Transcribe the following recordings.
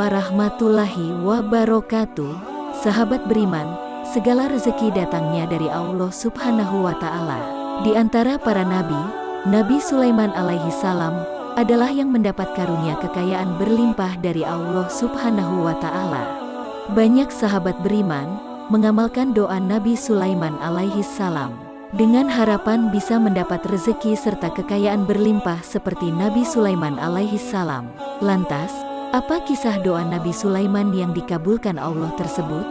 warahmatullahi wabarakatuh. Sahabat beriman, segala rezeki datangnya dari Allah Subhanahu wa Ta'ala. Di antara para nabi, Nabi Sulaiman alaihi salam adalah yang mendapat karunia kekayaan berlimpah dari Allah Subhanahu wa Ta'ala. Banyak sahabat beriman mengamalkan doa Nabi Sulaiman alaihi salam dengan harapan bisa mendapat rezeki serta kekayaan berlimpah seperti Nabi Sulaiman alaihi salam. Lantas, apa kisah doa Nabi Sulaiman yang dikabulkan Allah tersebut?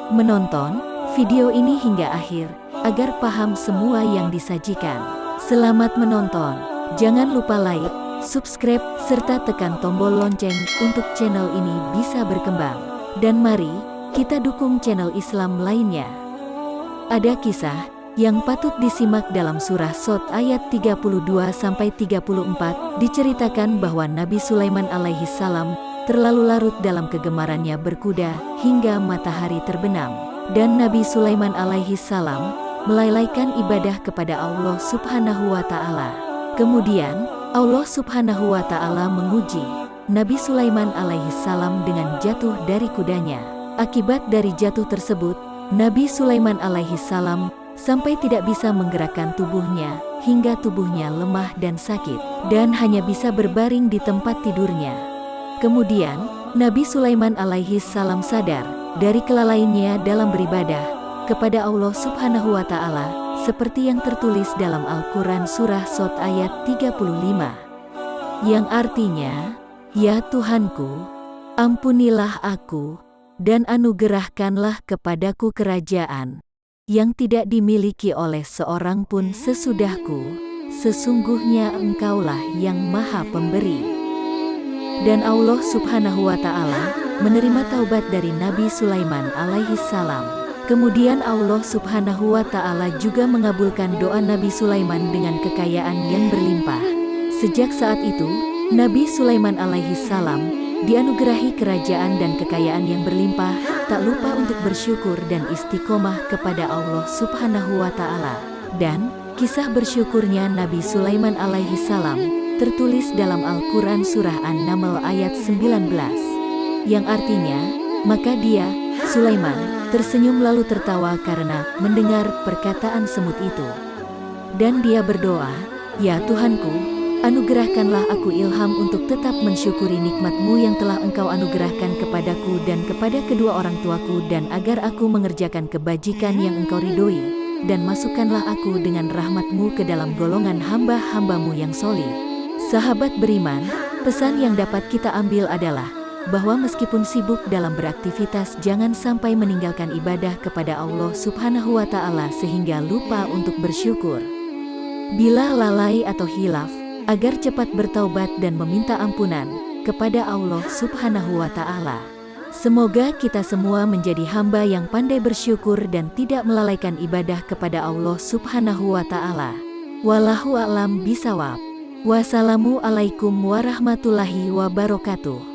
Menonton video ini hingga akhir agar paham semua yang disajikan. Selamat menonton. Jangan lupa like, subscribe, serta tekan tombol lonceng untuk channel ini bisa berkembang. Dan mari kita dukung channel Islam lainnya. Ada kisah yang patut disimak dalam surah Shad ayat 32-34, diceritakan bahwa Nabi Sulaiman alaihi salam terlalu larut dalam kegemarannya berkuda hingga matahari terbenam, dan Nabi Sulaiman alaihi salam melalaikan ibadah kepada Allah Subhanahu wa Ta'ala. Kemudian Allah Subhanahu wa Ta'ala menguji Nabi Sulaiman alaihi salam dengan jatuh dari kudanya. Akibat dari jatuh tersebut, Nabi Sulaiman alaihi salam sampai tidak bisa menggerakkan tubuhnya, hingga tubuhnya lemah dan sakit, dan hanya bisa berbaring di tempat tidurnya. Kemudian, Nabi Sulaiman alaihi salam sadar dari kelalaiannya dalam beribadah kepada Allah Subhanahu wa Ta'ala, seperti yang tertulis dalam Al-Quran surah Shad ayat 35, yang artinya, "Ya Tuhanku, ampunilah aku, dan anugerahkanlah kepadaku kerajaan yang tidak dimiliki oleh seorang pun sesudahku, sesungguhnya Engkaulah yang Maha Pemberi." Dan Allah Subhanahu wa Ta'ala menerima taubat dari Nabi Sulaiman alaihi salam. Kemudian Allah Subhanahu wa Ta'ala juga mengabulkan doa Nabi Sulaiman dengan kekayaan yang berlimpah. Sejak saat itu, Nabi Sulaiman alaihi salam dianugerahi kerajaan dan kekayaan yang berlimpah, tak lupa untuk bersyukur dan istiqomah kepada Allah Subhanahu wa Ta'ala. Dan kisah bersyukurnya Nabi Sulaiman alaihi salam tertulis dalam Al-Quran surah An-Naml ayat 19, yang artinya, maka dia, Sulaiman, tersenyum lalu tertawa karena mendengar perkataan semut itu. Dan dia berdoa, "Ya Tuhanku, anugerahkanlah aku ilham untuk tetap mensyukuri nikmat-Mu yang telah Engkau anugerahkan kepadaku dan kepada kedua orang tuaku, dan agar aku mengerjakan kebajikan yang Engkau ridhoi, dan masukkanlah aku dengan rahmat-Mu ke dalam golongan hamba-hamba-Mu yang solih." Sahabat beriman, pesan yang dapat kita ambil adalah bahwa meskipun sibuk dalam beraktivitas, jangan sampai meninggalkan ibadah kepada Allah Subhanahu wa Ta'ala sehingga lupa untuk bersyukur. Bila lalai atau hilaf, agar cepat bertaubat dan meminta ampunan kepada Allah Subhanahu wa Ta'ala. Semoga kita semua menjadi hamba yang pandai bersyukur dan tidak melalaikan ibadah kepada Allah Subhanahu wa Ta'ala. Wallahu a'lam bishawab. Wassalamualaikum warahmatullahi wabarakatuh.